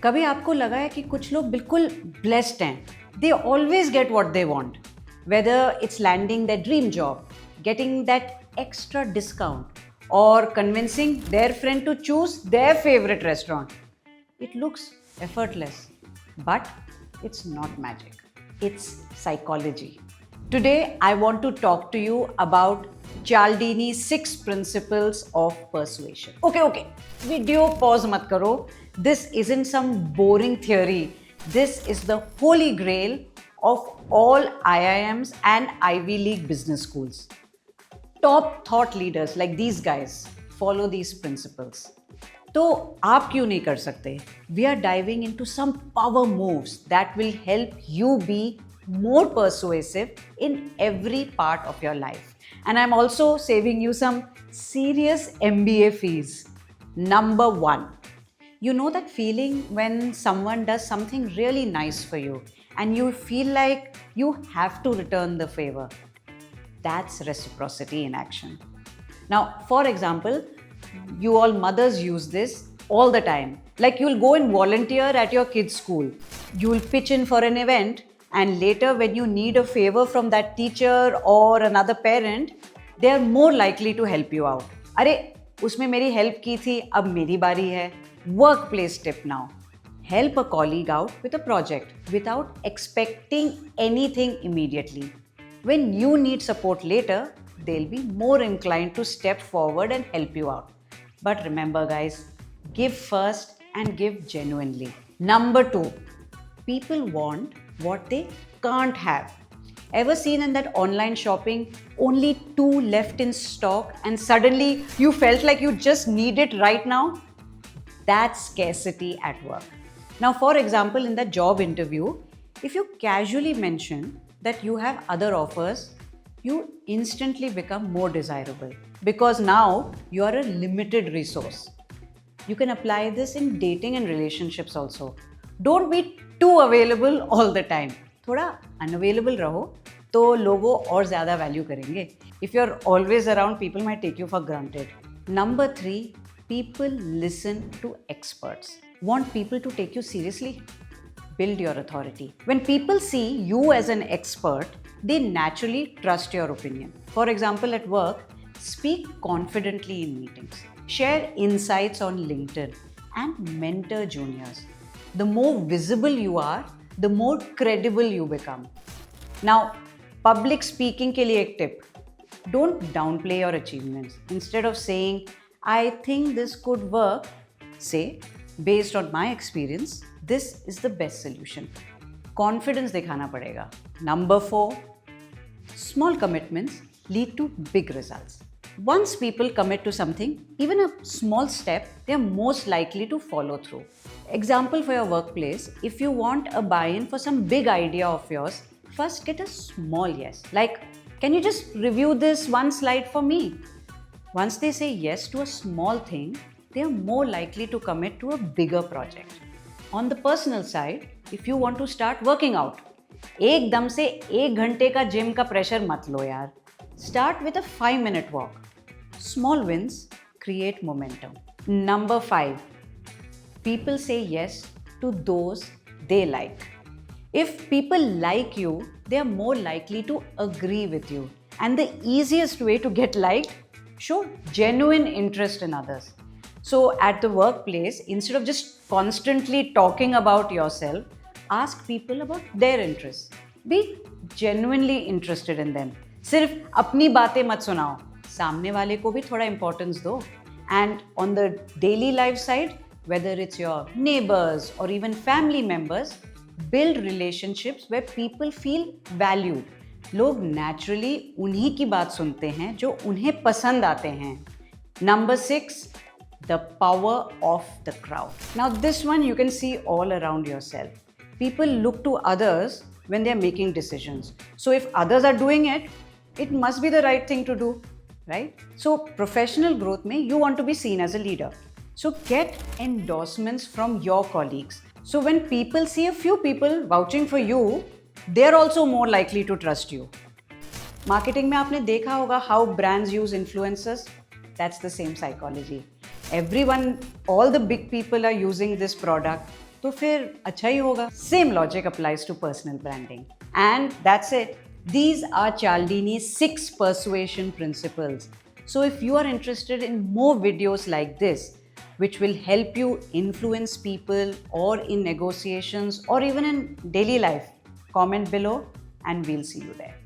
कभी आपको लगा है कि कुछ लोग बिल्कुल ब्लेस्ड हैं, they always get what they want, whether it's landing that dream job, getting that extra discount और convincing their friend to choose their favourite restaurant. It looks effortless, but it's not magic. It's psychology. Today, I want to talk to you about Cialdini's 6 principles of persuasion. Okay. Video pause mat karo. This isn't some boring theory. This is the holy grail of all IIMs and Ivy League business schools. Top thought leaders like these guys follow these principles. तो आप क्यों नहीं कर सकते? We are diving into some power moves that will help you be more persuasive in every part of your life. And I'm also saving you some serious MBA fees. Number 1, you know that feeling when someone does something really nice for you and you feel like you have to return the favor. That's reciprocity in action. Now, for example, you all mothers use this all the time. Like you'll go and volunteer at your kid's school. You'll pitch in for an event and later when you need a favor from that teacher or another parent, they are more likely to help you out. अरे उसमें मेरी help की थी, अब मेरी बारी है. Workplace tip now. Help a colleague out with a project without expecting anything immediately. When you need support later, they'll be more inclined to step forward and help you out. But remember guys, give first and give genuinely. Number 2, people want what they can't have. Ever seen in that online shopping, only 2 left in stock and suddenly you felt like you just need it right now? That's scarcity at work. Now for example, in that job interview, if you casually mention that you have other offers, you instantly become more desirable because now you are a limited resource. You can apply this in dating and relationships also. Don't be too available all the time. थोड़ा unavailable रहो तो लोगों और ज़्यादा value करेंगे. If you're always around, people might take you for granted. Number 3, people listen to experts. Want people to take you seriously? Build your authority. When people see you as an expert, they naturally trust your opinion. For example, at work, speak confidently in meetings, share insights on LinkedIn, and mentor juniors. The more visible you are, the more credible you become. Now, public speaking के लिए एक tip. Don't downplay your achievements. Instead of saying, I think this could work, say, based on my experience, this is the best solution. Confidence दिखाना पड़ेगा. Number 4, small commitments lead to big results. Once people commit to something, even a small step, they are most likely to follow through. Example for your workplace, if you want a buy-in for some big idea of yours, first get a small yes. Like, can you just review this one slide for me? Once they say yes to a small thing, they are more likely to commit to a bigger project. On the personal side, if you want to start working out, एकदम से 1 घंटे का gym का pressure मत लो यार. Start with a 5-minute walk. Small wins create momentum. Number 5, people say yes to those they like. If people like you, they are more likely to agree with you. And the easiest way to get liked, show genuine interest in others. So at the workplace, instead of just constantly talking about yourself, ask people about their interests. Be genuinely interested in them. सिर्फ अपनी बातें मत सुनाओ, सामने वाले को भी थोड़ा importance दो. And on the daily life side, whether it's your neighbors or even family members, build relationships where people feel valued. लोग naturally उन्हीं की बात सुनते हैं जो उन्हें पसंद आते हैं. Number 6, the power of the crowd. Now this one you can see all around yourself. People look to others when they are making decisions. So if others are doing it, it must be the right thing to do, right? So professional growth mein you want to be seen as a leader. So get endorsements from your colleagues. So when people see a few people vouching for you, they're also more likely to trust you. Marketing में आपने देखा होगा how brands use influencers. That's the same psychology. Everyone, all the big people are using this product. तो फिर अच्छा ही होगा. Same logic applies to personal branding. And that's it. These are Cialdini's 6 persuasion principles. So if you are interested in more videos like this, which will help you influence people or in negotiations or even in daily life, comment below and we'll see you there.